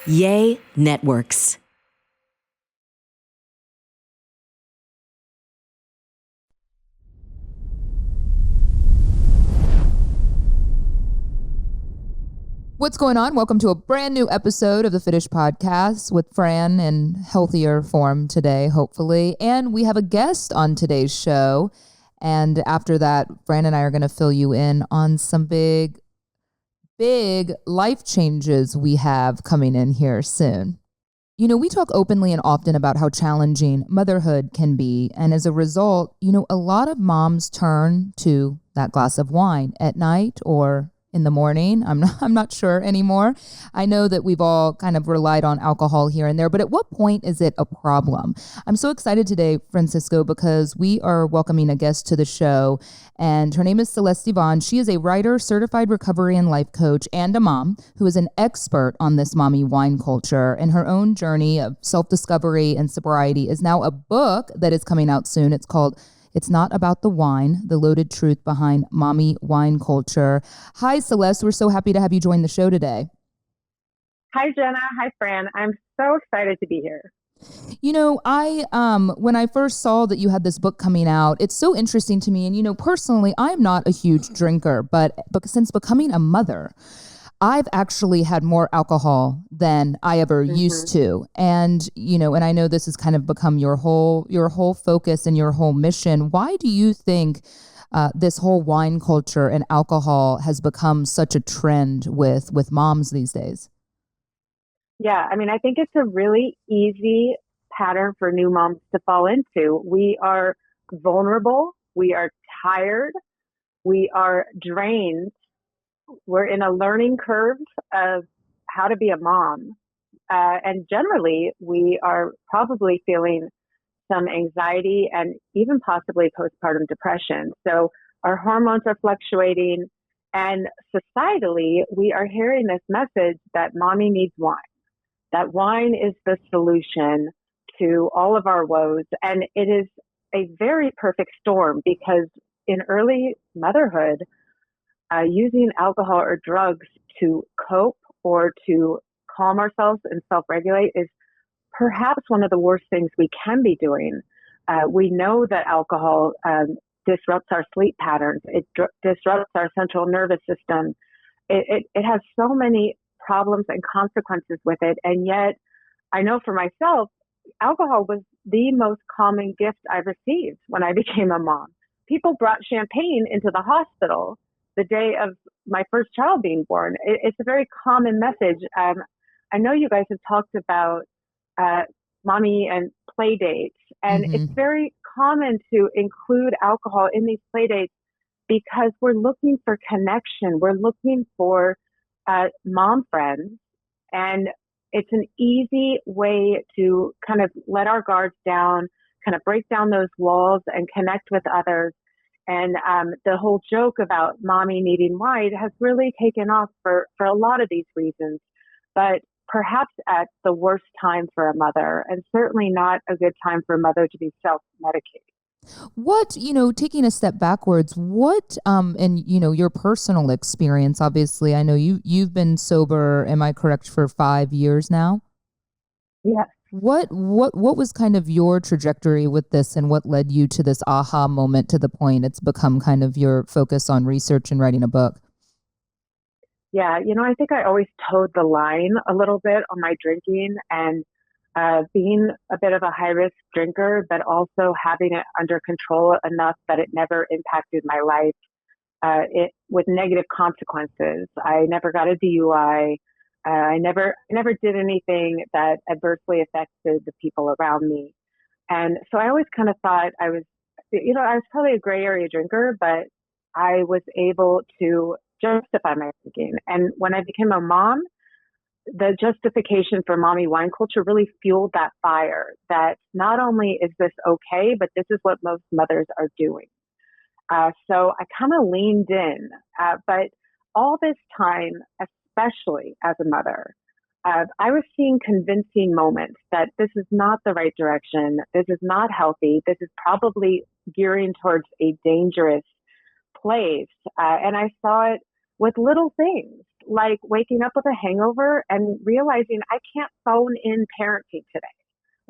Yay Networks. What's going on? Welcome to a brand new episode of the Fitish podcast with Fran in healthier form today, hopefully. And we have a guest on today's show. And after that, Fran and I are going to fill you in on some big life changes we have coming in here soon. You know, we talk openly and often about how challenging motherhood can be. And as a result, a lot of moms turn to that glass of wine at night or in the morning. I'm not sure anymore. I know that we've all kind of relied on alcohol here and there, but at what point is it a problem? I'm so excited today, Francisco, because we are welcoming a guest to the show, and her name is Celeste Yvonne. She is a writer, certified recovery and life coach, and a mom who is an expert on this mommy wine culture, and her own journey of self-discovery and sobriety is now a book that is coming out soon. It's called It's Not About the Wine, The Loaded Truth Behind Mommy Wine Culture. Hi, Celeste. We're so happy to have you join the show today. Hi, Jenna. Hi, Fran. I'm so excited to be here. When I first saw that you had this book coming out, it's so interesting to me. And, personally, I'm not a huge drinker, but since becoming a mother, I've actually had more alcohol than I ever used to. And, and I know this has kind of become your whole focus and your whole mission. Why do you think this whole wine culture and alcohol has become such a trend with moms these days? Yeah, I think it's a really easy pattern for new moms to fall into. We are vulnerable. We are tired. We are drained. We're in a learning curve of how to be a mom. And generally, we are probably feeling some anxiety and even possibly postpartum depression. So our hormones are fluctuating. And societally, we are hearing this message that mommy needs wine, that wine is the solution to all of our woes. And it is a very perfect storm because in early motherhood, using alcohol or drugs to cope or to calm ourselves and self-regulate is perhaps one of the worst things we can be doing. We know that alcohol disrupts our sleep patterns. It disrupts our central nervous system. It has so many problems and consequences with it. And yet, I know for myself, alcohol was the most common gift I received when I became a mom. People brought champagne into the hospital the day of my first child being born. It's a very common message. I know you guys have talked about mommy and play dates, and it's very common to include alcohol in these play dates because we're looking for connection. We're looking for mom friends, and it's an easy way to kind of let our guards down, kind of break down those walls and connect with others. And the whole joke about mommy needing wine has really taken off for a lot of these reasons, but perhaps at the worst time for a mother, and certainly not a good time for a mother to be self-medicating. What, taking a step backwards, what, and, your personal experience, obviously, I know you've been sober, am I correct, for 5 years now? Yes. What was kind of your trajectory with this, and what led you to this aha moment to the point it's become kind of your focus on research and writing a book? Yeah, I think I always towed the line a little bit on my drinking, and being a bit of a high-risk drinker, but also having it under control enough that it never impacted my life with negative consequences. I never got a DUI. I never did anything that adversely affected the people around me. And so I always kind of thought I was probably a gray area drinker, but I was able to justify my drinking. And when I became a mom, the justification for mommy wine culture really fueled that fire that not only is this okay, but this is what most mothers are doing. So I kind of leaned in, but all this time, especially as a mother, I was seeing convincing moments that this is not the right direction. This is not healthy. This is probably gearing towards a dangerous place. And I saw it with little things like waking up with a hangover and realizing I can't phone in parenting today.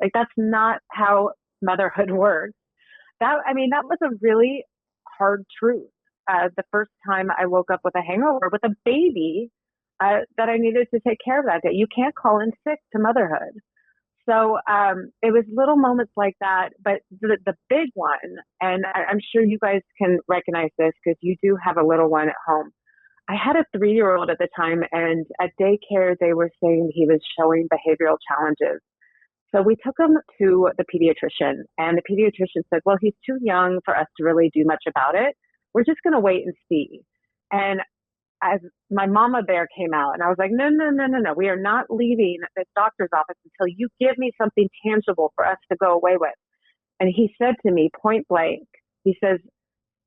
Like, that's not how motherhood works. That was a really hard truth. The first time I woke up with a hangover with a baby that I needed to take care of that day. You can't call in sick to motherhood. So it was little moments like that. But the big one, and I'm sure you guys can recognize this because you do have a little one at home. I had a 3-year-old at the time, and at daycare, they were saying he was showing behavioral challenges. So we took him to the pediatrician, and the pediatrician said, well, he's too young for us to really do much about it. We're just going to wait and see. And as my mama bear came out, and I was like, no. We are not leaving this doctor's office until you give me something tangible for us to go away with. And he said to me point blank, he says,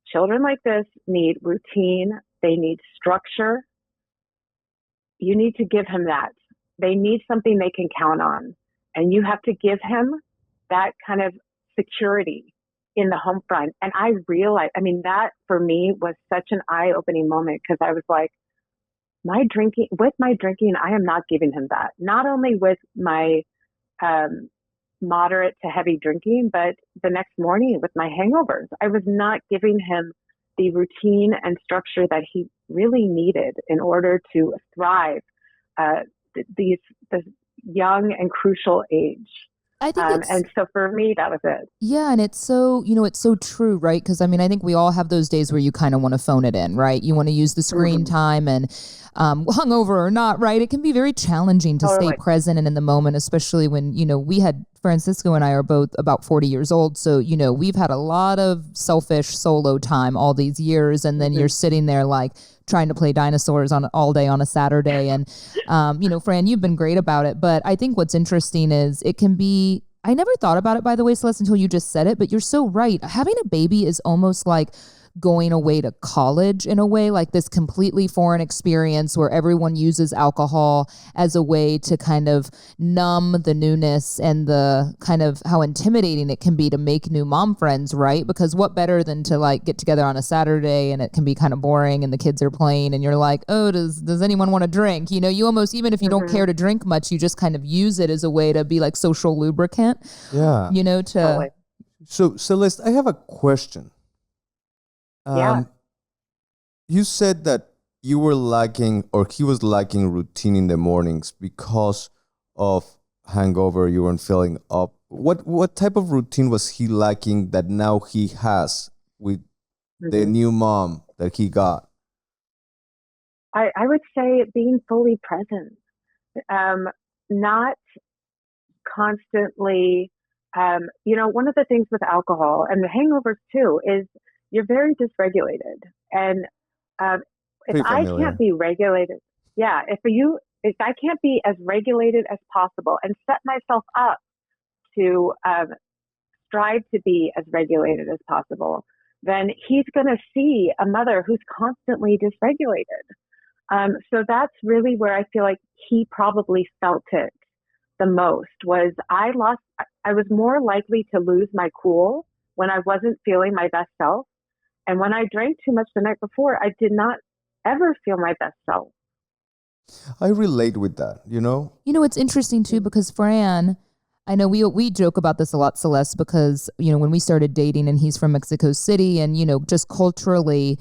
children like this need routine. They need structure. You need to give him that. They need something they can count on. And you have to give him that kind of security in the home front. And I realized, that for me was such an eye-opening moment because I was like, my drinking, I am not giving him that. Not only with my moderate to heavy drinking, but the next morning with my hangovers, I was not giving him the routine and structure that he really needed in order to thrive this young and crucial age. I think and so for me, that was it. Yeah. And it's so, it's so true, right? Because I think we all have those days where you kind of want to phone it in, right? You want to use the screen time and hungover or not, right? It can be very challenging to stay present and in the moment, especially when, we had Francisco and I are both about 40 years old. So, we've had a lot of selfish solo time all these years. And then you're sitting there like trying to play dinosaurs all day on a Saturday. And, Fran, you've been great about it. But I think what's interesting is it can be, I never thought about it, by the way, Celeste, until you just said it, but you're so right. Having a baby is almost like going away to college in a way, like this completely foreign experience where everyone uses alcohol as a way to kind of numb the newness and the kind of how intimidating it can be to make new mom friends, right? Because what better than to like get together on a Saturday and it can be kind of boring and the kids are playing and you're like, oh, does anyone want to drink? You almost, even if you don't care to drink much, you just kind of use it as a way to be like social lubricant. Yeah. So Celeste, I have a question. You said that you were lacking, or he was lacking routine in the mornings because of hangover. You weren't feeling up. What type of routine was he lacking that now he has with the new mom that he got? I would say being fully present, not constantly. One of the things with alcohol and the hangovers too is you're very dysregulated. And if I can't be regulated, if I can't be as regulated as possible and set myself up to strive to be as regulated as possible, then he's going to see a mother who's constantly dysregulated. So that's really where I feel like he probably felt it the most was I was more likely to lose my cool when I wasn't feeling my best self. And when I drank too much the night before, I did not ever feel my best self. I relate with that, It's interesting too, because Fran, I know we joke about this a lot, Celeste, because, when we started dating and he's from Mexico City and, just culturally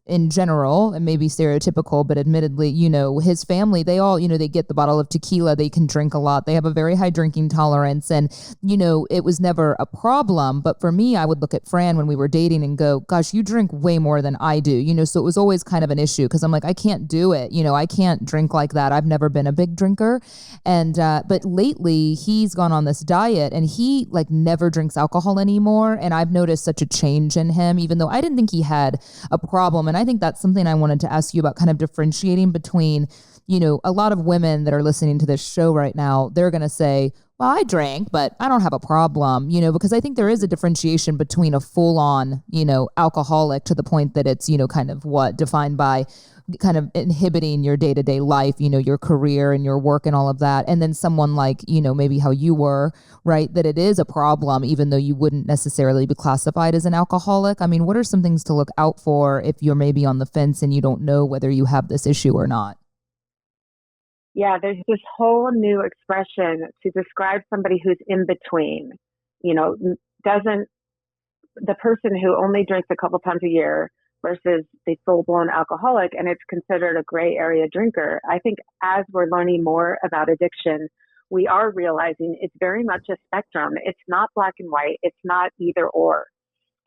in general, and maybe stereotypical, but admittedly, his family, they all, they get the bottle of tequila, they can drink a lot. They have a very high drinking tolerance. And, it was never a problem. But for me, I would look at Fran when we were dating and go, gosh, you drink way more than I do, so it was always kind of an issue because I'm like, I can't do it. I can't drink like that. I've never been a big drinker. And, but lately he's gone on this diet and he like never drinks alcohol anymore. And I've noticed such a change in him, even though I didn't think he had a problem. And I think that's something I wanted to ask you about, kind of differentiating between, a lot of women that are listening to this show right now, they're going to say, well, I drank, but I don't have a problem, because I think there is a differentiation between a full on, alcoholic to the point that it's, kind of defined by kind of inhibiting your day-to-day life, your career and your work and all of that. And then someone like, maybe how you were, right, that it is a problem, even though you wouldn't necessarily be classified as an alcoholic. I mean, what are some things to look out for if you're maybe on the fence and you don't know whether you have this issue or not? Yeah, there's this whole new expression to describe somebody who's in between. Doesn't the person who only drinks a couple times a year versus the full blown alcoholic, and it's considered a gray area drinker. I think as we're learning more about addiction, we are realizing it's very much a spectrum. It's not black and white. It's not either or.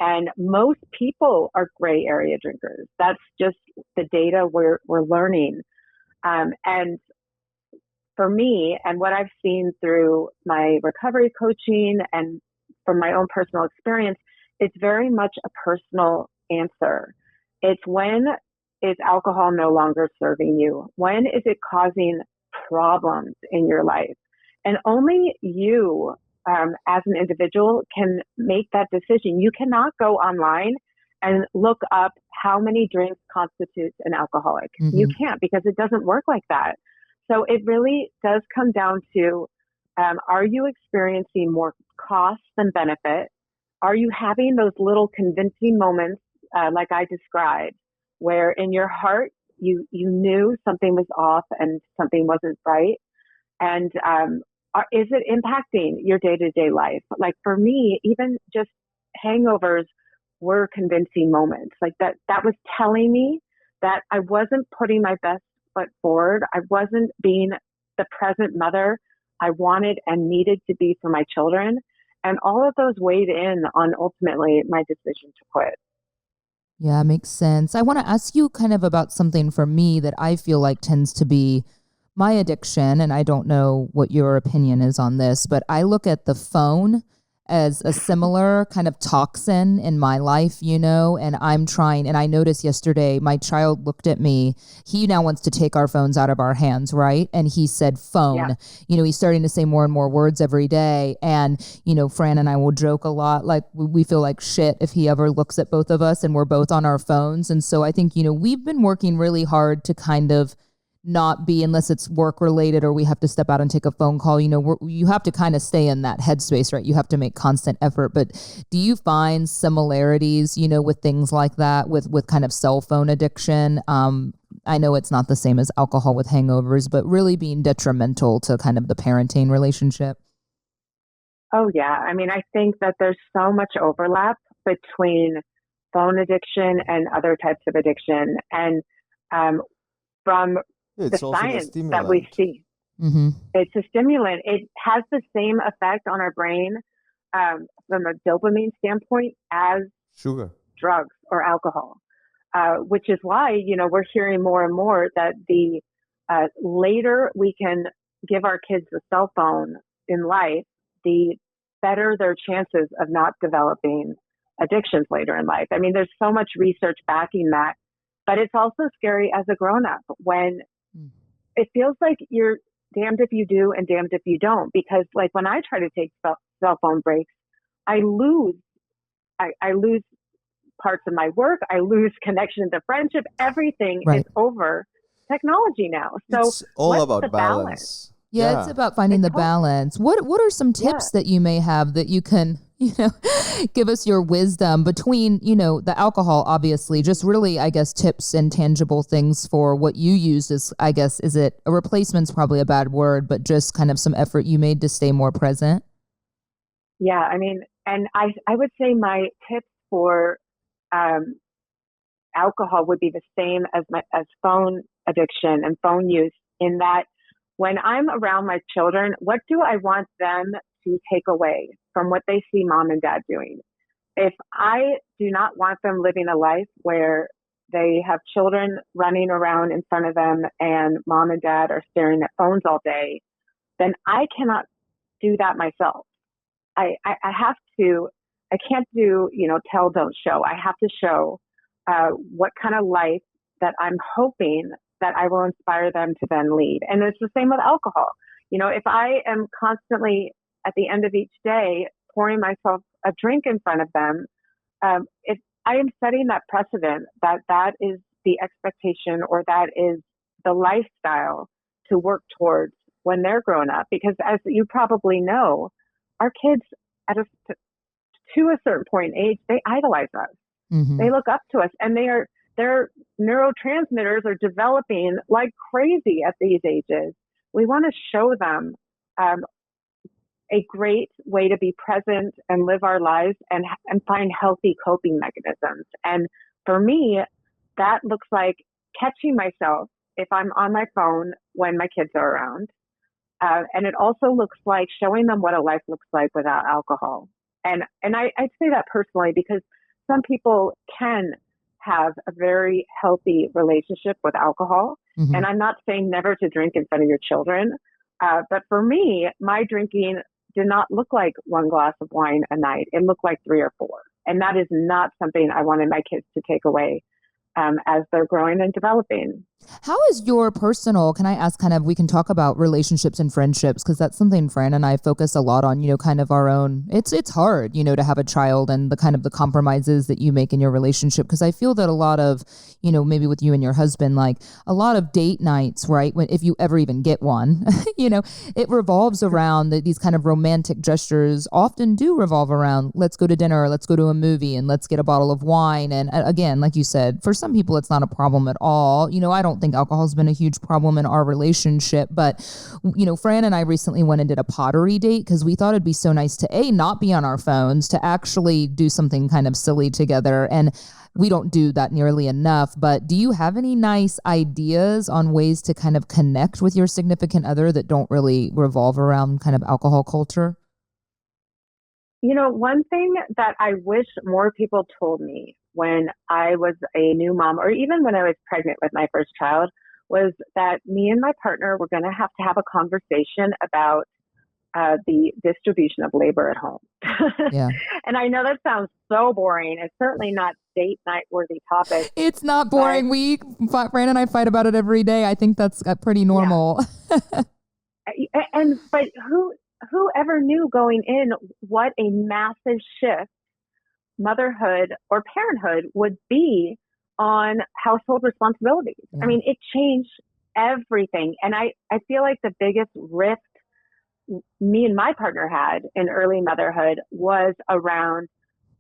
And most people are gray area drinkers. That's just the data we're learning. And for me, and what I've seen through my recovery coaching and from my own personal experience, it's very much a personal answer. It's when is alcohol no longer serving you? When is it causing problems in your life? And only you, as an individual, can make that decision. You cannot go online and look up how many drinks constitutes an alcoholic. Mm-hmm. You can't, because it doesn't work like that. So it really does come down to, are you experiencing more cost than benefit? Are you having those little convincing moments, like I described, where in your heart you knew something was off and something wasn't right? And is it impacting your day-to-day life? Like for me, even just hangovers were convincing moments. Like that was telling me that I wasn't putting my best foot forward. I wasn't being the present mother I wanted and needed to be for my children. And all of those weighed in on ultimately my decision to quit. Yeah, makes sense. I want to ask you kind of about something for me that I feel like tends to be my addiction, and I don't know what your opinion is on this, but I look at the phone as a similar kind of toxin in my life, and I'm trying, and I noticed yesterday my child looked at me. He now wants to take our phones out of our hands, right? And he said phone. Yeah. He's starting to say more and more words every day. And, Fran and I will joke a lot, like we feel like shit if he ever looks at both of us and we're both on our phones. And so I think, we've been working really hard to kind of not be, unless it's work related or we have to step out and take a phone call, you have to kind of stay in that headspace, right? You have to make constant effort. But do you find similarities, with things like that, with kind of cell phone addiction? I know it's not the same as alcohol with hangovers, but really being detrimental to kind of the parenting relationship. Oh yeah. I mean, I think that there's so much overlap between phone addiction and other types of addiction. And from It's the also the science that stimulant. we see. Mm-hmm. It's a stimulant. It has the same effect on our brain from a dopamine standpoint as Sugar. drugs or alcohol, which is why, we're hearing more and more that the later we can give our kids a cell phone in life, the better their chances of not developing addictions later in life. I mean, there's so much research backing that, but it's also scary as a grown-up when it feels like you're damned if you do and damned if you don't. Because like when I try to take cell phone breaks, I lose parts of my work. I lose connection to friendship. Everything Right. is over technology now. So It's all what's about the balance. Yeah, it's about finding the balance. What are some tips that you may have that you can, give us your wisdom between, the alcohol, obviously, just really, I guess, tips and tangible things for what you used as, I guess, is it a replacement's probably a bad word, but just kind of some effort you made to stay more present? Yeah, I mean, and I would say my tips for alcohol would be the same as phone addiction and phone use, in that when I'm around my children, what do I want them to take away from what they see mom and dad doing? If I do not want them living a life where they have children running around in front of them and mom and dad are staring at phones all day, then I cannot do that myself. I can't do, tell, don't show. I have to show what kind of life that I'm hoping that I will inspire them to then lead. And it's the same with alcohol. If I am constantly at the end of each day pouring myself a drink in front of them, if I am setting that precedent that is the expectation, or that is the lifestyle to work towards when they're grown up. Because as you probably know, our kids to a certain point in age, they idolize us. Mm-hmm. They look up to us, and their neurotransmitters are developing like crazy at these ages. we want to show them a great way to be present and live our lives and find healthy coping mechanisms. And for me, that looks like catching myself if I'm on my phone when my kids are around. And it also looks like showing them what a life looks like without alcohol. And I say that personally because some people can have a very healthy relationship with alcohol. Mm-hmm. And I'm not saying never to drink in front of your children. But for me, my drinking did not look like one glass of wine a night. It looked like 3 or 4. And that is not something I wanted my kids to take away as they're growing and developing. How is your personal, can I ask kind of, we can talk about relationships and friendships because that's something Fran and I focus a lot on, kind of our own, it's hard, to have a child and the kind of the compromises that you make in your relationship. Because I feel that a lot of, maybe with you and your husband, like a lot of date nights, right? If you ever even get one, it revolves around these kind of romantic gestures often do revolve around, let's go to dinner, or let's go to a movie and let's get a bottle of wine. And again, like you said, for some people, it's not a problem at all. I don't think alcohol's been a huge problem in our relationship, but Fran and I recently went and did a pottery date because we thought it'd be so nice to not be on our phones, to actually do something kind of silly together. And we don't do that nearly enough, but do you have any nice ideas on ways to kind of connect with your significant other that don't really revolve around kind of alcohol culture? One thing that I wish more people told me when I was a new mom, or even when I was pregnant with my first child, was that me and my partner were going to have a conversation about the distribution of labor at home. Yeah. And I know that sounds so boring. It's certainly not date night worthy topic. It's not boring. Fran and I fight about it every day. I think that's pretty normal. Yeah. But who ever knew going in what a massive shift motherhood or parenthood would be on household responsibilities? Yeah. I mean, it changed everything. And I feel like the biggest rift me and my partner had in early motherhood was around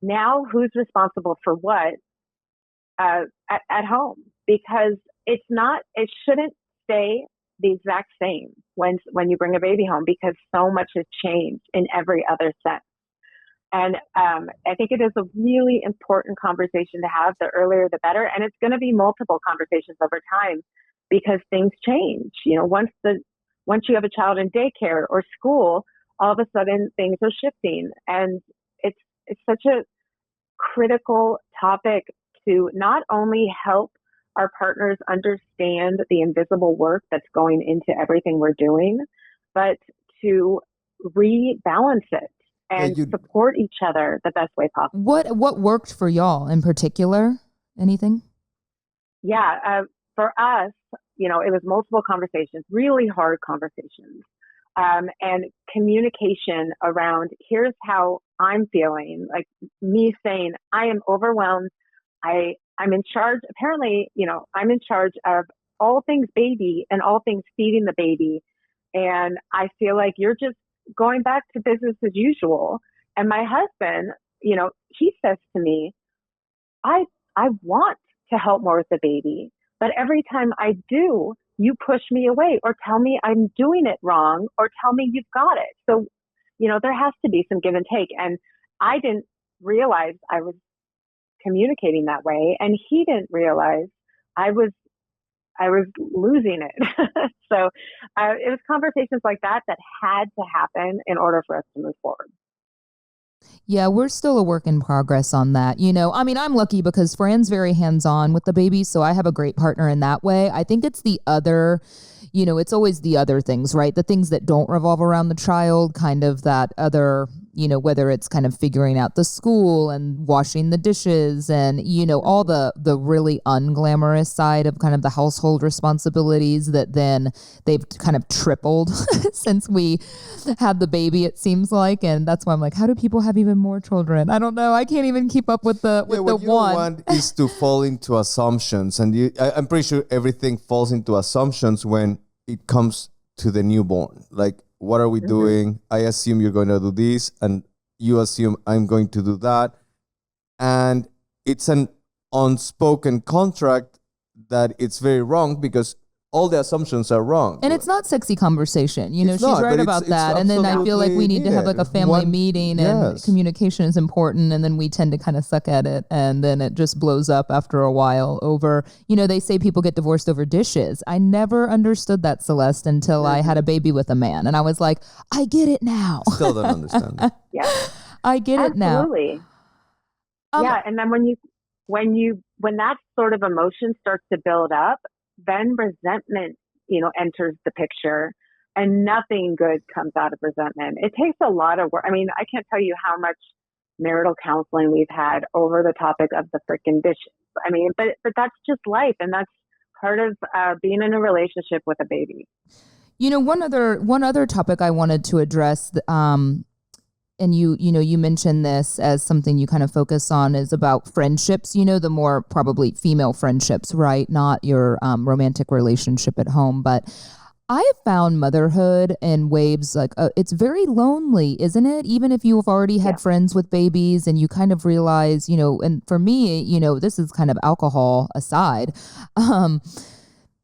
now who's responsible for what at home, because it shouldn't stay the exact same when you bring a baby home, because so much has changed in every other sense. And I think it is a really important conversation to have. The earlier, the better. And it's going to be multiple conversations over time because things change. Once you have a child in daycare or school, all of a sudden things are shifting. And it's such a critical topic to not only help our partners understand the invisible work that's going into everything we're doing, but to rebalance it and support each other the best way possible. What worked for y'all in particular? Anything? Yeah, for us, it was multiple conversations, really hard conversations, and communication around here's how I'm feeling, like me saying I am overwhelmed. I'm in charge. Apparently, I'm in charge of all things baby and all things feeding the baby. And I feel like you're just going back to business as usual. And my husband, he says to me, I want to help more with the baby, but every time I do, you push me away or tell me I'm doing it wrong or tell me you've got it. So, there has to be some give and take. And I didn't realize I was communicating that way, and he didn't realize I was losing it. So it was conversations like that had to happen in order for us to move forward. Yeah, we're still a work in progress on that. I'm lucky because Fran's very hands-on with the baby, so I have a great partner in that way. I think it's the other, it's always the other things, right? The things that don't revolve around the child, kind of that other, whether it's kind of figuring out the school and washing the dishes and, all the really unglamorous side of kind of the household responsibilities that then they've kind of tripled since we had the baby, it seems like. And that's why I'm like, how do people have even more children? I don't know. I can't even keep up with the what one. You don't want is to fall into assumptions. And I'm pretty sure everything falls into assumptions when it comes to the newborn. Like, what are we doing? I assume you're going to do this, and you assume I'm going to do that. And it's an unspoken contract that it's very wrong because all the assumptions are wrong. And it's not sexy conversation. You know, It's she's not, right but about it's that. And then I feel like we need to have like a absolutely family needed. meeting and Yes. communication is important. And then we tend to kind of suck at it. And then it just blows up after a while over, you know, they say people get divorced over dishes. I never understood that, Celeste, until I had a baby with a man. And I was like, I get it now. Still don't understand it. Yeah, I get it now. absolutely. Yeah, and then when that sort of emotion starts to build up, then resentment, you know, enters the picture, and nothing good comes out of resentment. It takes a lot of work. I mean, I can't tell you how much marital counseling we've had over the topic of the frickin' dishes. I mean, but that's just life, and that's part of being in a relationship with a baby. You know, one other topic I wanted to address, and you mentioned this as something you kind of focus on, is about friendships, you know, the more probably female friendships, right? Not your romantic relationship at home. But I have found motherhood in waves like it's very lonely, isn't it? Even if you have already had friends with babies and you kind of realize, you know, and for me, you know, this is kind of alcohol aside,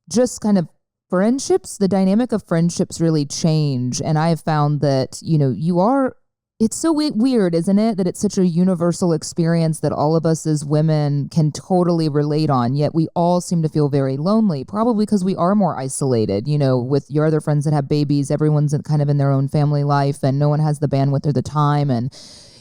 just kind of friendships, the dynamic of friendships really change. And I have found that, you know, it's so weird, isn't it? That it's such a universal experience that all of us as women can totally relate on, yet we all seem to feel very lonely, probably because we are more isolated, you know, with your other friends that have babies, everyone's kind of in their own family life and no one has the bandwidth or the time, and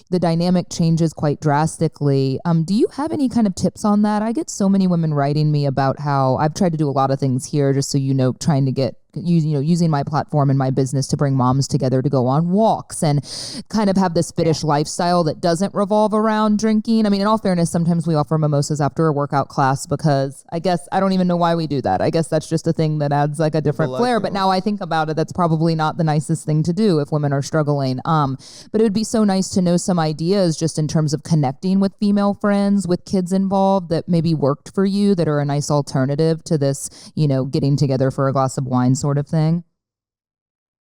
the dynamic changes quite drastically. Do you have any kind of tips on that? I get so many women writing me about how I've tried to do a lot of things here, just so you know, trying to get, you know, using my platform and my business to bring moms together to go on walks and kind of have this Fitish lifestyle that doesn't revolve around drinking. I mean, in all fairness, sometimes we offer mimosas after a workout class because I guess I don't even know why we do that. I guess that's just a thing that adds like a different flair. But now I think about it, that's probably not the nicest thing to do if women are struggling. But it would be so nice to know some ideas just in terms of connecting with female friends, with kids involved, that maybe worked for you, that are a nice alternative to this, you know, getting together for a glass of wine sort of thing.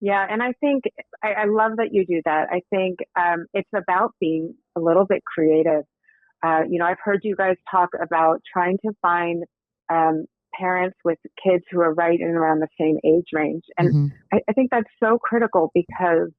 Yeah, and I think I love that you do that. I think it's about being a little bit creative. You know, I've heard you guys talk about trying to find parents with kids who are right in around the same age range. And I think that's so critical because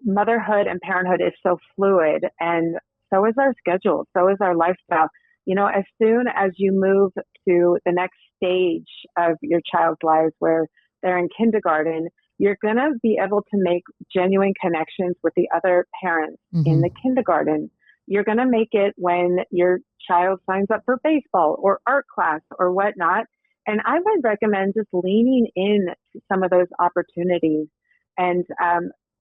motherhood and parenthood is so fluid, and so is our schedule, so is our lifestyle. You know, as soon as you move to the next stage of your child's lives where they're in kindergarten, you're going to be able to make genuine connections with the other parents in the kindergarten. You're going to make it when your child signs up for baseball or art class or whatnot. And I would recommend just leaning in to some of those opportunities and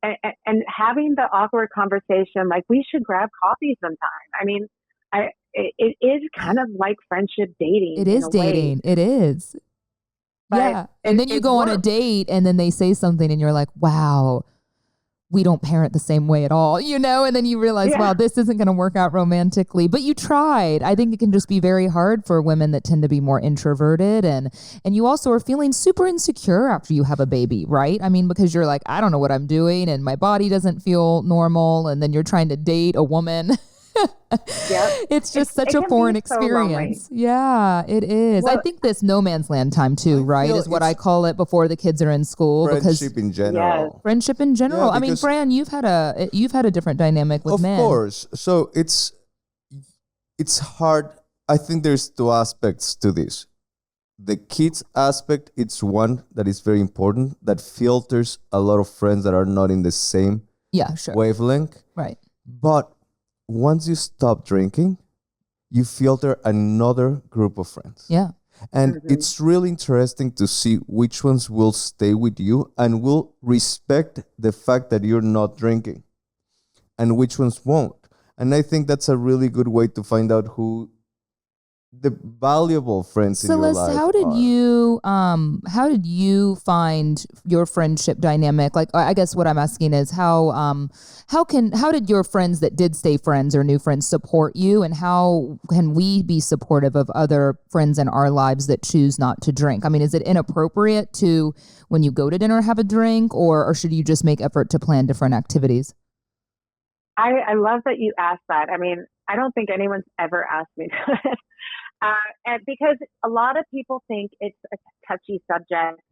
having the awkward conversation, like we should grab coffee sometime. I mean, it is kind of like friendship dating. It is dating. It is. But yeah. And then you go on a date and then they say something and you're like, wow, we don't parent the same way at all, you know? And then you realize, wow, this isn't going to work out romantically, but you tried. I think it can just be very hard for women that tend to be more introverted. And you also are feeling super insecure after you have a baby, right? I mean, because you're like, I don't know what I'm doing and my body doesn't feel normal. And then you're trying to date a woman. It's just such a foreign experience. Yeah, it is. Well, I think this no man's land time too, right? Is what I call it before the kids are in school. Friendship in general. Friendship in general. I mean, Fran, you've had a different dynamic with men. Of course. So it's hard. I think there's two aspects to this. The kids aspect, it's one that is very important, that filters a lot of friends that are not in the same wavelength. Right. But once you stop drinking, you filter another group of friends. Yeah. And it's really interesting to see which ones will stay with you and will respect the fact that you're not drinking and which ones won't. And I think that's a really good way to find out who the valuable friends in your life Celeste, how did you find your friendship dynamic? Like, I guess what I'm asking is how did your friends that did stay friends or new friends support you, and how can we be supportive of other friends in our lives that choose not to drink? I mean, is it inappropriate to, when you go to dinner, have a drink, or should you just make effort to plan different activities? I love that you asked that. I mean, I don't think anyone's ever asked me that. And because a lot of people think it's a touchy subject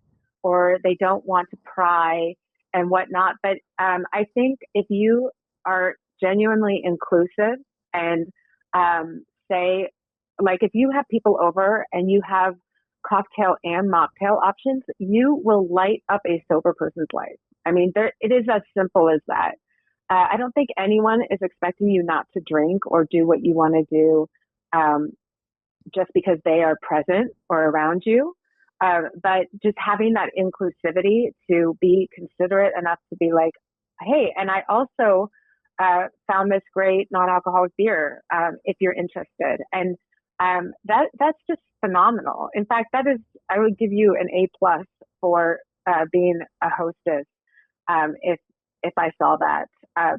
or they don't want to pry and whatnot. But I think if you are genuinely inclusive and say, like, if you have people over and you have cocktail and mocktail options, you will light up a sober person's life. I mean, it is as simple as that. I don't think anyone is expecting you not to drink or do what you want to do just because they are present or around you. But just having that inclusivity to be considerate enough to be like, hey, and I also found this great non-alcoholic beer if you're interested. And that's just phenomenal. In fact, I would give you an A+ for being a hostess if I saw that.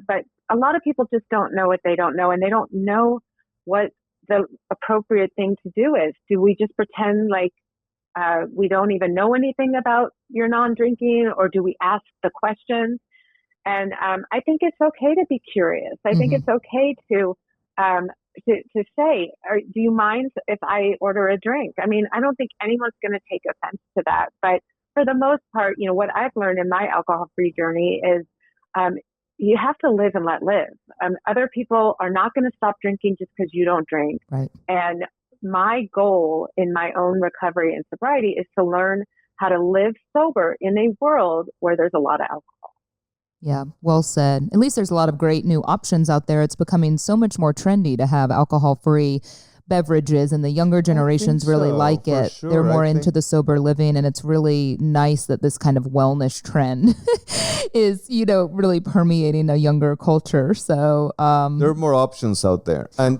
But a lot of people just don't know what they don't know, and they don't know what the appropriate thing to do is. Do we just pretend like we don't even know anything about your non-drinking, or do we ask the questions? And I think it's okay to be curious. I think it's okay to say, do you mind if I order a drink? I mean, I don't think anyone's going to take offense to that. But for the most part, what I've learned in my alcohol-free journey is you have to live and let live. Other people are not going to stop drinking just because you don't drink. Right. And my goal in my own recovery and sobriety is to learn how to live sober in a world where there's a lot of alcohol. Yeah, well said. At least there's a lot of great new options out there. It's becoming so much more trendy to have alcohol-free beverages, and the younger generations really like it. Sure. They're more into the sober living, and it's really nice that this kind of wellness trend is, really permeating a younger culture. So there are more options out there, and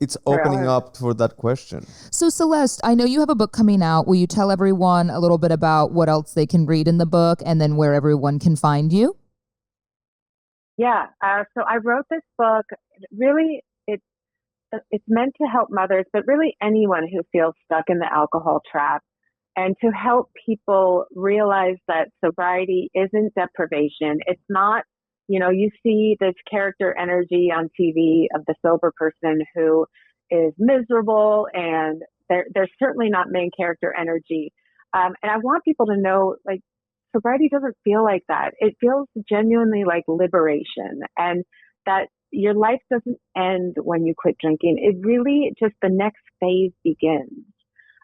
it's opening up for that question. So Celeste, I know you have a book coming out. Will you tell everyone a little bit about what else they can read in the book, and then where everyone can find you? Yeah. So I wrote this book. Really, it's meant to help mothers, but really anyone who feels stuck in the alcohol trap, and to help people realize that sobriety isn't deprivation. It's not, you see this character energy on TV of the sober person who is miserable, and they're certainly not main character energy. And I want people to know, like, sobriety doesn't feel like that. It feels genuinely like liberation, and that your life doesn't end when you quit drinking. It really just, the next phase begins.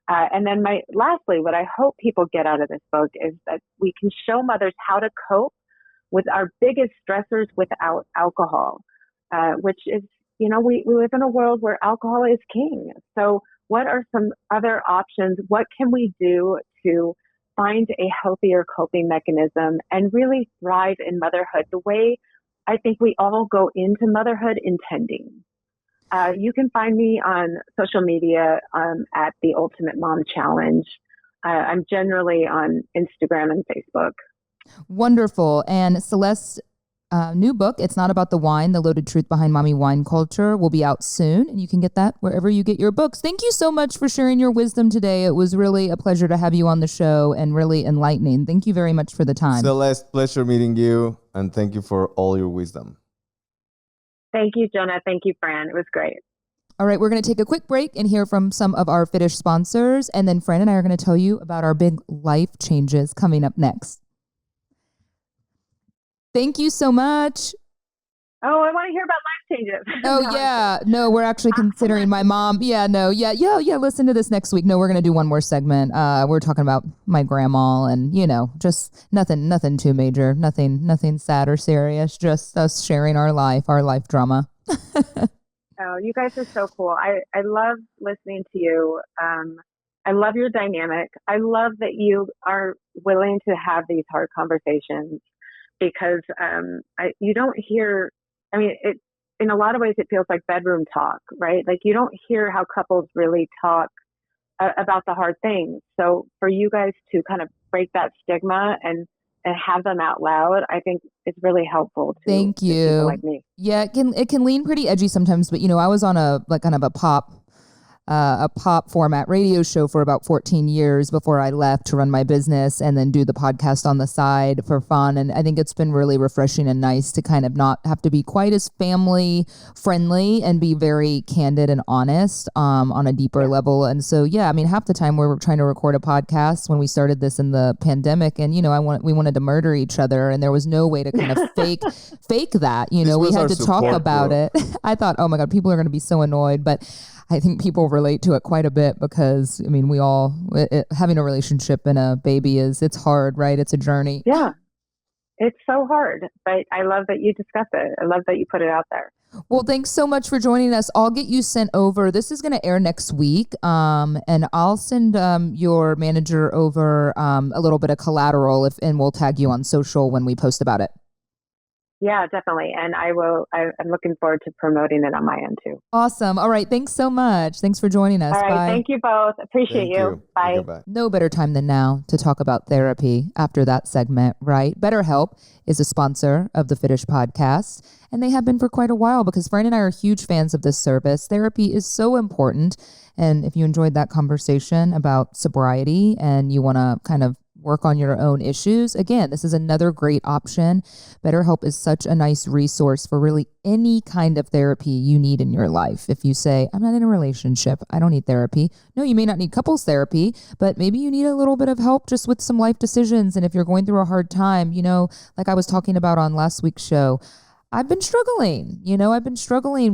And then lastly, what I hope people get out of this book is that we can show mothers how to cope with our biggest stressors without alcohol, which is, we live in a world where alcohol is king. So what are some other options? What can we do to find a healthier coping mechanism and really thrive in motherhood the way I think we all go into motherhood intending? You can find me on social media at The Ultimate Mom Challenge. I'm generally on Instagram and Facebook. Wonderful. And Celeste's new book, It's Not About the Wine, The Loaded Truth Behind Mommy Wine Culture, will be out soon, and you can get that wherever you get your books. Thank you so much for sharing your wisdom today. It was really a pleasure to have you on the show and really enlightening. Thank you very much for the time. Celeste, pleasure meeting you, and thank you for all your wisdom. Thank you, Jonah. Thank you, Fran. It was great. All right, we're going to take a quick break and hear from some of our Fitish sponsors, and then Fran and I are going to tell you about our big life changes coming up next. Thank you so much. Oh, I want to hear about life changes. Oh, yeah. No, we're actually considering my mom. Yeah, no. Yeah. Listen to this next week. No, we're going to do one more segment. We're talking about my grandma and, just nothing too major, nothing sad or serious, just us sharing our life drama. Oh, you guys are so cool. I love listening to you. I love your dynamic. I love that you are willing to have these hard conversations, because you don't hear, in a lot of ways it feels like bedroom talk, right? Like, you don't hear how couples really talk about the hard things. So for you guys to kind of break that stigma and have them out loud, I think it's really helpful to Thank you. people like me. Yeah, it can lean pretty edgy sometimes, but I was on a kind of a pop a pop format radio show for about 14 years before I left to run my business and then do the podcast on the side for fun. And I think it's been really refreshing and nice to kind of not have to be quite as family friendly and be very candid and honest on a deeper level. And so, yeah, I mean, half the time we were trying to record a podcast when we started this in the pandemic, and, you know, we wanted to murder each other, and there was no way to kind of fake that. You know, we had to talk about it. I thought, oh my God, people are going to be so annoyed, but I think people relate to it quite a bit because, I mean, we all, having a relationship and a baby it's hard, right? It's a journey. Yeah, it's so hard, but I love that you discuss it. I love that you put it out there. Well, thanks so much for joining us. I'll get you sent over. This is going to air next week, and I'll send your manager over a little bit of collateral, and we'll tag you on social when we post about it. Yeah, definitely. And I'm looking forward to promoting it on my end too. Awesome. All right. Thanks so much. Thanks for joining us. All right. Bye. Thank you both. Appreciate you. Bye. Goodbye. No better time than now to talk about therapy after that segment, right? BetterHelp is a sponsor of the Fitish podcast, and they have been for quite a while because Fran and I are huge fans of this service. Therapy is so important. And if you enjoyed that conversation about sobriety and you want to kind of work on your own issues, again, this is another great option. BetterHelp is such a nice resource for really any kind of therapy you need in your life. If you say, I'm not in a relationship, I don't need therapy. No, you may not need couples therapy, but maybe you need a little bit of help just with some life decisions. And if you're going through a hard time, you know, like I was talking about on last week's show, I've been struggling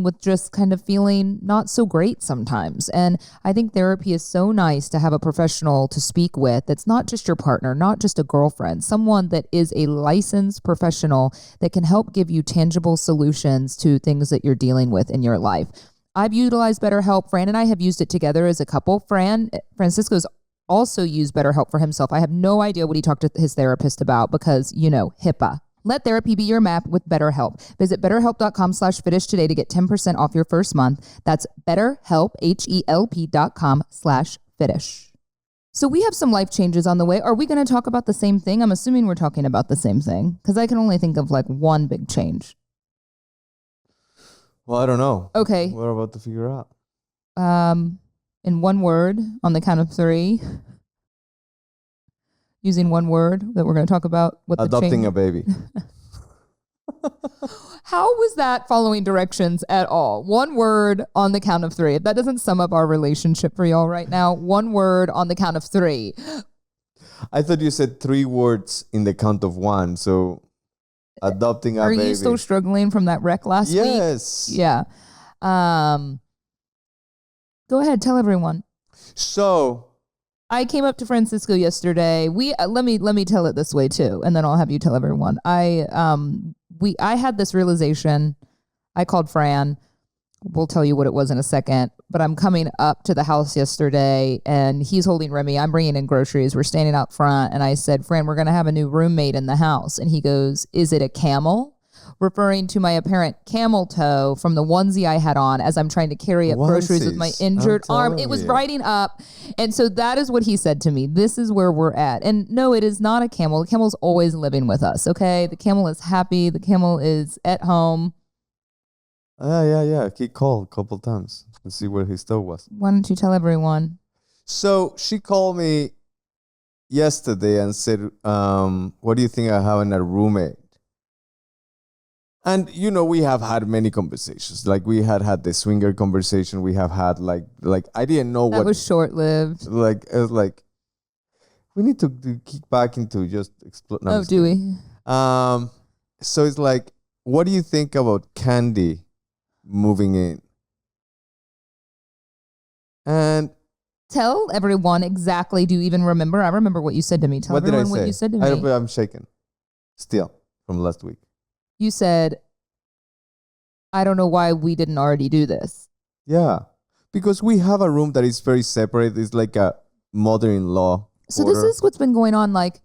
with just kind of feeling not so great sometimes. And I think therapy is so nice to have a professional to speak with that's not just your partner, not just a girlfriend, someone that is a licensed professional that can help give you tangible solutions to things that you're dealing with in your life. I've utilized BetterHelp. Fran and I have used it together as a couple. Francisco's also used BetterHelp for himself. I have no idea what he talked to his therapist about because, you know, HIPAA. Let therapy be your map with BetterHelp. Visit BetterHelp.com/Fitish today to get 10% off your first month. That's BetterHelp, HELP.com/Fitish. So we have some life changes on the way. Are we going to talk about the same thing? I'm assuming we're talking about the same thing because I can only think of like one big change. Well, I don't know. Okay. We're about to figure out. In one word, on the count of three. Using one word that we're going to talk about. Adopting a baby. How was that following directions at all? One word on the count of three. That doesn't sum up our relationship for y'all right now. One word on the count of three. I thought you said 3 words in the count of 1. So adopting a baby. Are you still struggling from that wreck last week? Yes. Yeah. Go ahead. Tell everyone. So I came up to Francisco yesterday. Let me tell it this way too, and then I'll have you tell everyone. I had this realization. I called Fran. We'll tell you what it was in a second. But I'm coming up to the house yesterday, and he's holding Remy. I'm bringing in groceries. We're standing out front, and I said, "Fran, we're going to have a new roommate in the house." And he goes, "Is it a camel?" Referring to my apparent camel toe from the onesie I had on as I'm trying to carry up groceries with my injured arm. It was riding up. And so that is what he said to me. This is where we're at. And no, it is not a camel. The camel's always living with us, okay? The camel is happy. The camel is at home. Yeah. He called a couple times to see where his toe was. Why don't you tell everyone? So she called me yesterday and said, what do you think of having a roommate? And, you know, we have had many conversations. Like, we had the swinger conversation. We have had, like I didn't know that was short-lived. Like, it was like, we need to kick back into just explore. No, do we? So it's like, what do you think about Candy moving in? And tell everyone exactly. Do you even remember? I remember what you said to me. Tell everyone what you said to me. I'm shaken still from last week. You said, I don't know why we didn't already do this. Yeah, because we have a room that is very separate. It's like a mother-in-law. So this is what's been going on. Like,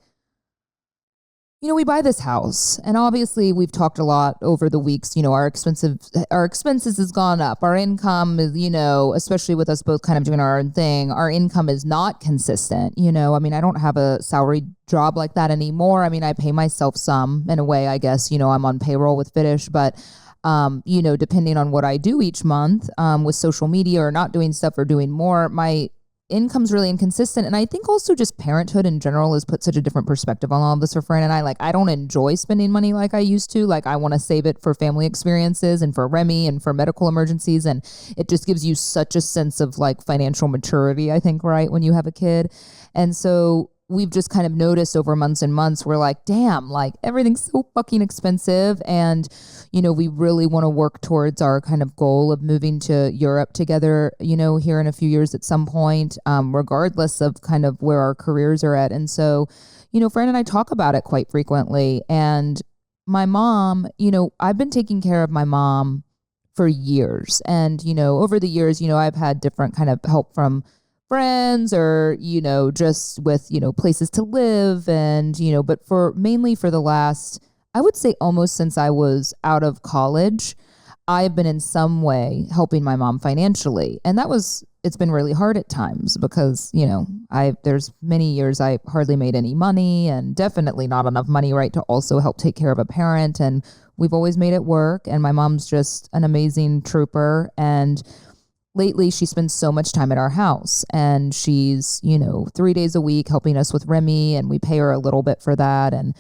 you know, we buy this house, and obviously we've talked a lot over the weeks. You know, our expenses has gone up. Our income is, you know, especially with us both kind of doing our own thing, our income is not consistent. You know, I mean, I don't have a salary job like that anymore. I mean, I pay myself some in a way, I guess. You know, I'm on payroll with Fitish, but Depending on what I do each month with social media or not doing stuff or doing more, my income's really inconsistent. And I think also just parenthood in general has put such a different perspective on all of this for Fran and I. Like, I don't enjoy spending money like I used to. Like, I want to save it for family experiences and for Remy and for medical emergencies. And it just gives you such a sense of like financial maturity, I think, right, when you have a kid. And so we've just kind of noticed over months and months, we're like, damn, like everything's so fucking expensive. And, we really want to work towards our kind of goal of moving to Europe together, here in a few years at some point, regardless of kind of where our careers are at. And so, Fran and I talk about it quite frequently. And my mom, I've been taking care of my mom for years. And, over the years, I've had different kind of help from friends or, just with, places to live and, but mainly for the last, I would say almost since I was out of college, I've been in some way helping my mom financially. And it's been really hard at times because, there's many years I hardly made any money and definitely not enough money, right, to also help take care of a parent. And we've always made it work. And my mom's just an amazing trooper. And lately, she spends so much time at our house and she's, 3 days a week helping us with Remy and we pay her a little bit for that. And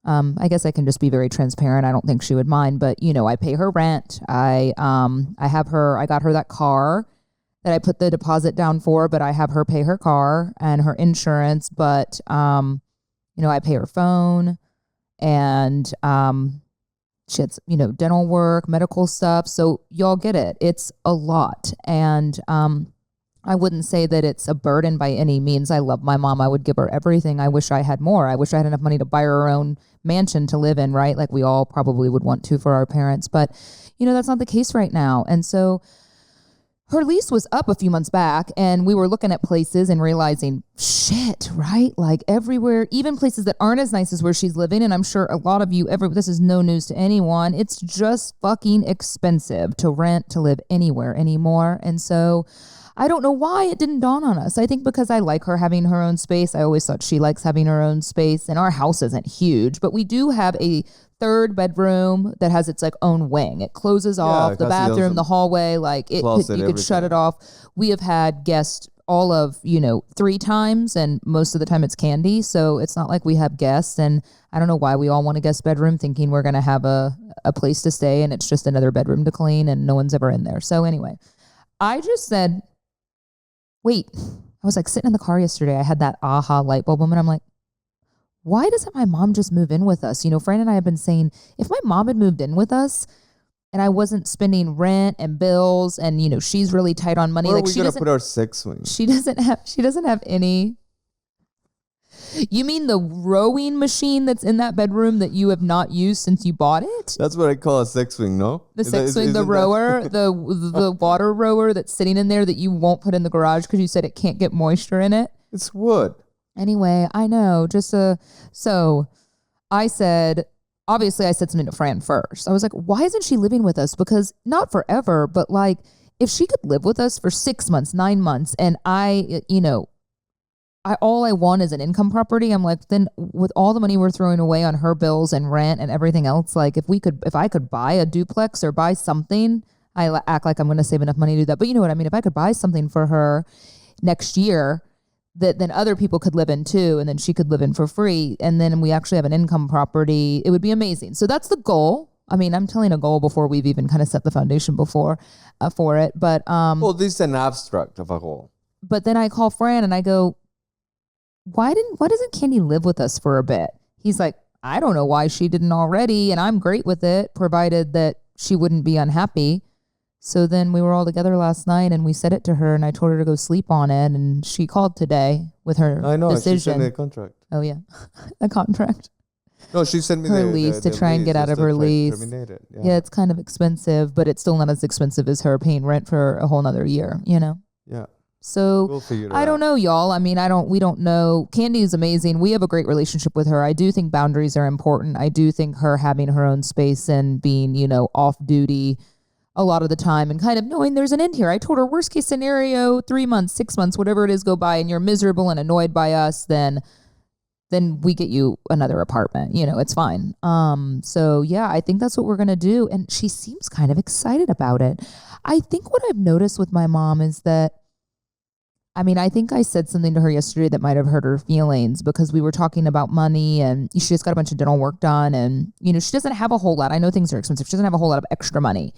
I guess I can just be very transparent. I don't think she would mind, but, I pay her rent. I got her that car that I put the deposit down for, but I have her pay her car and her insurance. But, I pay her phone and she has, dental work, medical stuff. So y'all get it. It's a lot. And I wouldn't say that it's a burden by any means. I love my mom. I would give her everything. I wish I had more. I wish I had enough money to buy her own mansion to live in, right? Like we all probably would want to for our parents. But, that's not the case right now. And so her lease was up a few months back and we were looking at places and realizing, shit, right? Like everywhere, even places that aren't as nice as where she's living. And I'm sure a lot of you this is no news to anyone. It's just fucking expensive to rent, to live anywhere anymore. And so I don't know why it didn't dawn on us. I think because I like her having her own space. I always thought she likes having her own space. And our house isn't huge, but we do have a third bedroom that has its like own wing. It closes off the bathroom, the hallway, like you could shut it off. We have had guests all of, 3 times and most of the time it's Candy. So it's not like we have guests. And I don't know why we all want a guest bedroom thinking we're going to have a place to stay and it's just another bedroom to clean and no one's ever in there. So anyway, I just said, wait, I was like sitting in the car yesterday. I had that aha light bulb moment. I'm like, why doesn't my mom just move in with us? Fran and I have been saying, if my mom had moved in with us and I wasn't spending rent and bills and, she's really tight on money. Where like are we going to put our 6-wing? She doesn't have any. You mean the rowing machine that's in that bedroom that you have not used since you bought it? That's what I call a 6-wing, no? The 6-wing, the rower, the water rower that's sitting in there that you won't put in the garage because you said it can't get moisture in it. It's wood. Anyway, I know. So I said, obviously I said something to Fran first. I was like, why isn't she living with us? Because not forever, but like if she could live with us for 6 months, 9 months, and all I want is an income property. I'm like, then with all the money we're throwing away on her bills and rent and everything else, like if I could buy a duplex or buy something, I act like I'm going to save enough money to do that. But you know what I mean? If I could buy something for her next year that then other people could live in too, and then she could live in for free, and then we actually have an income property, it would be amazing. So that's the goal. I mean, I'm telling a goal before we've even kind of set the foundation for it. But well, this is an abstract of a goal. But then I call Fran and I go, why doesn't Candy live with us for a bit? He's like, I don't know why she didn't already, and I'm great with it, provided that she wouldn't be unhappy. So then we were all together last night and we said it to her and I told her to go sleep on it, and she called today with her decision. She sent me the contract. Oh yeah, the contract. No, she sent me her lease to try and get out of her lease. Yeah, it's kind of expensive, but it's still not as expensive as her paying rent for a whole nother year, Yeah. So we'll figure it I don't out. know, y'all. I mean, we don't know. Candy is amazing. We have a great relationship with her. I do think boundaries are important. I do think her having her own space and being, off duty a lot of the time and kind of knowing there's an end here. I told her worst case scenario, 3 months, 6 months, whatever it is go by and you're miserable and annoyed by us, then then we get you another apartment. It's fine. So yeah, I think that's what we're gonna do. And she seems kind of excited about it. I think what I've noticed with my mom is that, I think I said something to her yesterday that might have hurt her feelings because we were talking about money and she just got a bunch of dental work done. And, she doesn't have a whole lot. I know things are expensive. She doesn't have a whole lot of extra money.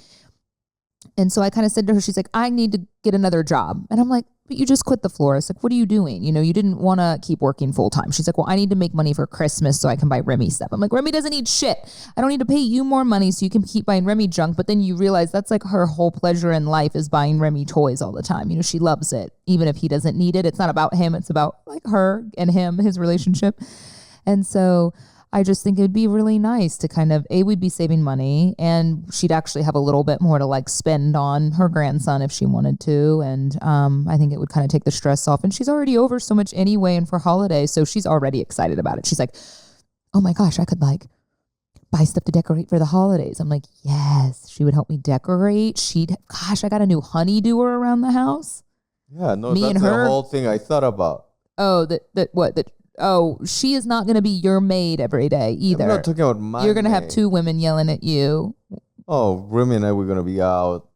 And so I kind of said to her, she's like, I need to get another job. And I'm like, but you just quit the florist. Like, what are you doing? You didn't want to keep working full time. She's like, well, I need to make money for Christmas so I can buy Remy stuff. I'm like, Remy doesn't need shit. I don't need to pay you more money so you can keep buying Remy junk. But then you realize that's like her whole pleasure in life is buying Remy toys all the time. She loves it. Even if he doesn't need it, it's not about him. It's about like her and him, his relationship. And so I just think it would be really nice to kind of, we'd be saving money and she'd actually have a little bit more to like spend on her grandson if she wanted to. And I think it would kind of take the stress off. And she's already over so much anyway and for holidays. So she's already excited about it. She's like, oh my gosh, I could like buy stuff to decorate for the holidays. I'm like, yes, she would help me decorate. Gosh, I got a new honeydewer around the house. Yeah, no, Me that's and her. the whole thing I thought about. Oh, she is not going to be your maid every day either. I'm not talking about my You're going to have maid. 2 women yelling at you. Oh, Remy and I were going to be out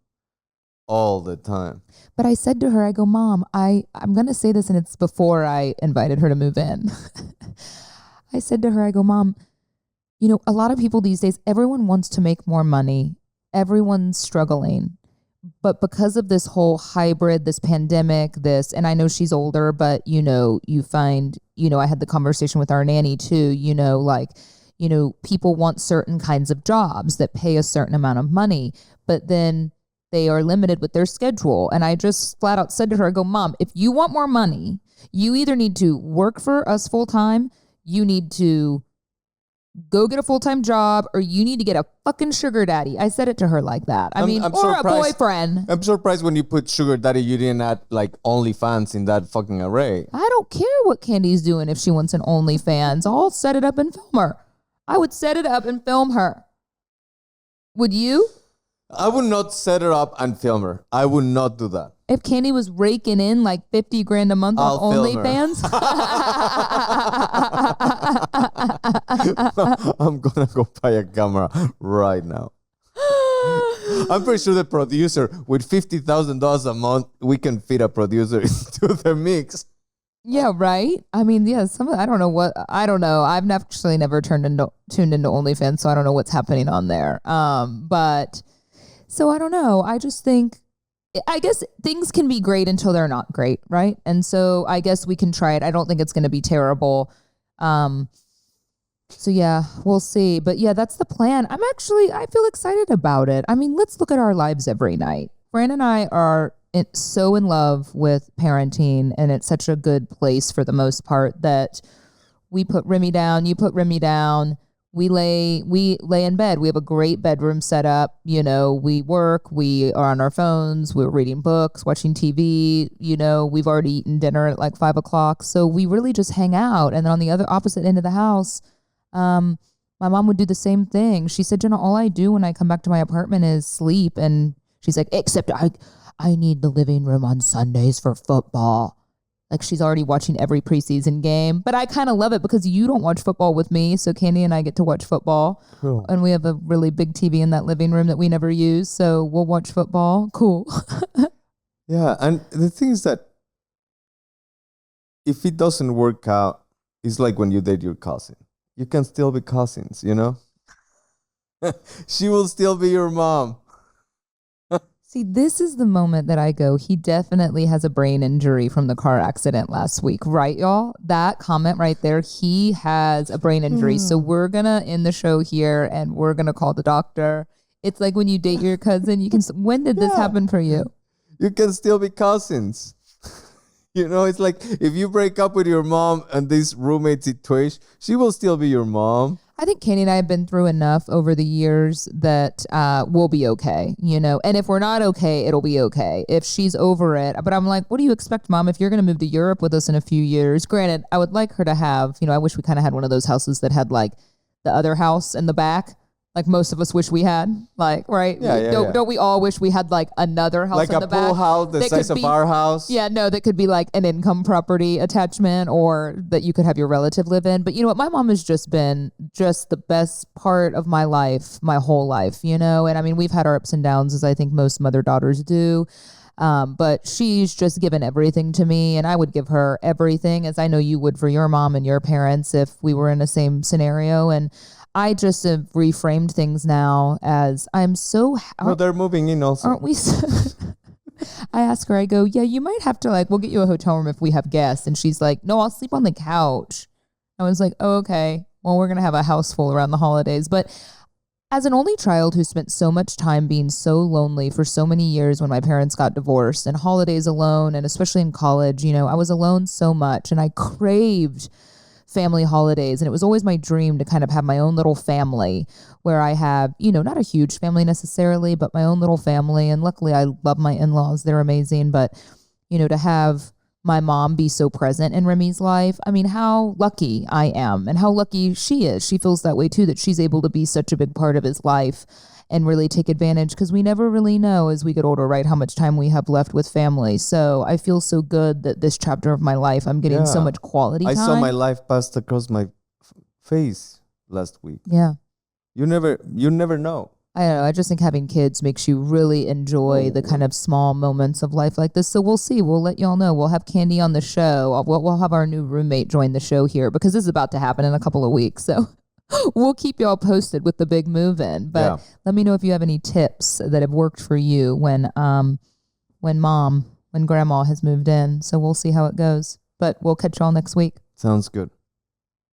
all the time. But I said to her, I go, Mom, I'm going to say this, and it's before I invited her to move in. I said to her, I go, Mom, a lot of people these days, everyone wants to make more money. Everyone's struggling. But because of this whole hybrid, this pandemic, and I know she's older, but, you find, I had the conversation with our nanny too, people want certain kinds of jobs that pay a certain amount of money, but then they are limited with their schedule. And I just flat out said to her, I go, Mom, if you want more money, you either need to work for us full time, you need to go get a full-time job, or you need to get a fucking sugar daddy. I said it to her like that. I'm or surprised, a boyfriend. I'm surprised when you put sugar daddy, you didn't add like OnlyFans in that fucking array. I don't care what Candy's doing if she wants an OnlyFans. I'll set it up and film her. I would set it up and film her. Would you? I would not set her up and film her. I would not do that. If Candy was raking in like $50,000 a month on OnlyFans, I'm gonna go buy a camera right now. I'm pretty sure the producer with $50,000 a month, we can fit a producer into the mix. Yeah, right. I don't know. I've actually never tuned into OnlyFans, so I don't know what's happening on there. But so I don't know. I just think, I guess things can be great until they're not great, right? And so I guess we can try it. I don't think it's going to be terrible. So yeah, we'll see. But yeah, that's the plan. I feel excited about it. Let's look at our lives every night. Fran and I are so in love with parenting, and it's such a good place for the most part that we put Remy down, you put Remy down. We lay in bed. We have a great bedroom set up. We work, we are on our phones, we're reading books, watching TV. We've already eaten dinner at like 5:00. So we really just hang out. And then on the opposite end of the house, my mom would do the same thing. She said, Jenna, all I do when I come back to my apartment is sleep. And she's like, except I need the living room on Sundays for football. Like she's already watching every preseason game. But I kind of love it because you don't watch football with me. So Candy and I get to watch football. Cool. And we have a really big TV in that living room that we never use. So we'll watch football. Cool. Yeah. And the thing is that if it doesn't work out, it's like when you date your cousin. You can still be cousins, She will still be your mom. See, this is the moment that I go, he definitely has a brain injury from the car accident last week, right, y'all? That comment right there, he has a brain injury. So we're going to end the show here and we're going to call the doctor. It's like when you date your cousin, when did this happen for you? You can still be cousins. It's like if you break up with your mom and this roommate situation, she will still be your mom. I think Candy and I have been through enough over the years that we'll be okay, And if we're not okay, it'll be okay. If she's over it. But I'm like, what do you expect, Mom? If you're going to move to Europe with us in a few years, granted, I would like her to have, I wish we kind of had one of those houses that had like the other house in the back. like most of us wish we had, like, right? Don't we all wish we had like another house like in a the pool back house the that size could of be- our house? Yeah, no, that could be like an income property attachment, or that you could have your relative live in. But you know what? My mom has just been just the best part of my life, my whole life, you know? And I mean, we've had our ups and downs, as I think most mother daughters do. But she's just given everything to me, and I would give her everything, as I know you would for your mom and your parents if we were in the same scenario. And I just have reframed things now as I'm so... No, they're moving in also. Aren't we? I ask her, I go, yeah, you might have to like, we'll get you a hotel room if we have guests. And she's like, no, I'll sleep on the couch. I was like, oh, okay. Well, we're going to have a house full around the holidays. But as an only child who spent so much time being so lonely for so many years when my parents got divorced, and holidays alone, and especially in college, you know, I was alone so much, and I craved family holidays. And it was always my dream to kind of have my own little family where I have, you know, not a huge family necessarily, but my own little family. And luckily I love my in-laws. They're amazing. But, you know, to have my mom be so present in Remy's life, I mean, how lucky I am, and how lucky she is. She feels that way too, that she's able to be such a big part of his life and really take advantage, because we never really know as we get older, right, how much time we have left with family. So I feel so good that this chapter of my life, I'm getting so much quality time. I saw my life pass across my face last week. Yeah. You never know. I don't know. I just think having kids makes you really enjoy the kind of small moments of life like this. So we'll see. We'll let y'all know. We'll have Candy on the show. We'll have our new roommate join the show here, because this is about to happen in a couple of weeks. So we'll keep y'all posted with the big move in. But let me know if you have any tips that have worked for you when grandma has moved in. So we'll see how it goes. But we'll catch y'all next week. Sounds good.